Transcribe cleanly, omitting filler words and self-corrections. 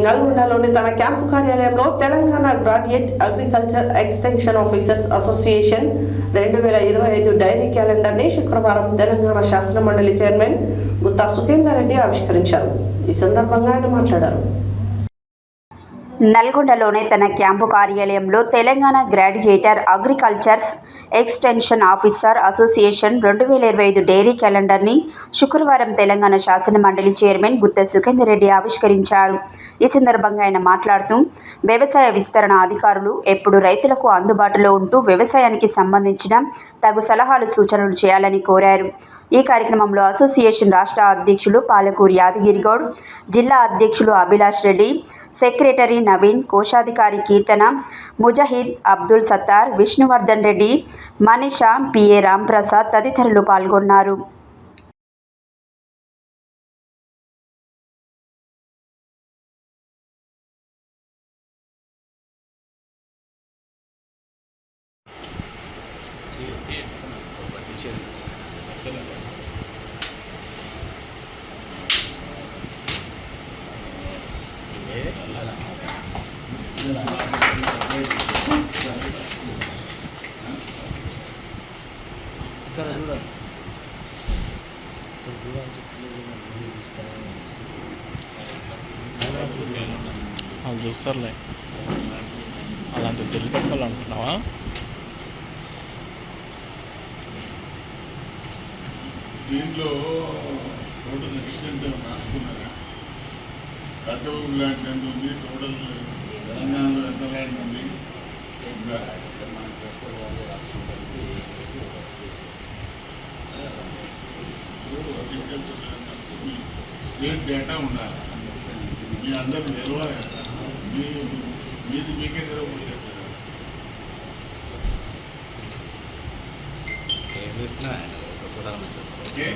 నల్గొండలోని తన క్యాంపు కార్యాలయంలో Telangana graduate agriculture extension officers association 2025 diary క్యాలెండర్ని శుక్రవారం తెలంగాణ శాసనమండలి చైర్మన్ గుత్తా సుఖేందర్ రెడ్డి ఆవిష్కరించారు. ఈ సందర్భంగా ఆయన మాట్లాడారు. నల్గొండలోని తన క్యాంపు కార్యాలయంలో Telangana graduate agricultures extension officer association 2025 diary క్యాలెండర్ని శుక్రవారం తెలంగాణ శాసన మండలి చైర్మన్ గుత్తా సుఖేందర్ రెడ్డి ఆవిష్కరించారు. ఈ సందర్భంగా ఆయన మాట్లాడుతూ వ్యవసాయ విస్తరణ అధికారులు ఎప్పుడు రైతులకు అందుబాటులో ఉంటూ వ్యవసాయానికి సంబంధించిన తగు సలహాలు సూచనలు చేయాలని కోరారు. ఈ కార్యక్రమంలో అసోసియేషన్ రాష్ట్ర అధ్యక్షులు పాలకూరి యాదగిరి గౌడ్, జిల్లా అధ్యక్షులు అభిలాష్ రెడ్డి, సెక్రటరీ నవీన్, కోశాధికారి కీర్తన, ముజాహిద్, అబ్దుల్ సత్తార్, విష్ణువర్ధన్ రెడ్డి, మనీషా, పిఏ రాంప్రసాద్ తదితరులు పాల్గొన్నారు. వాళ్ళు చూస్తారులే, అలాంటి తెలియదు అనుకున్నావా? దీంట్లో టోటల్ ఎక్స్టెంట్ రాసుకున్నారా? కర్నూలు ల్యాండ్ ఎంత ఉంది, టోటల్ తెలంగాణలో ఎంత ల్యాండ్ ఉంది, అగ్రికల్చర్ స్టేట్ డేటా ఉండాలి. మీ అందరూ నిలవాలి కదా, మీది మీకే తెరవకపోతే ఓకే.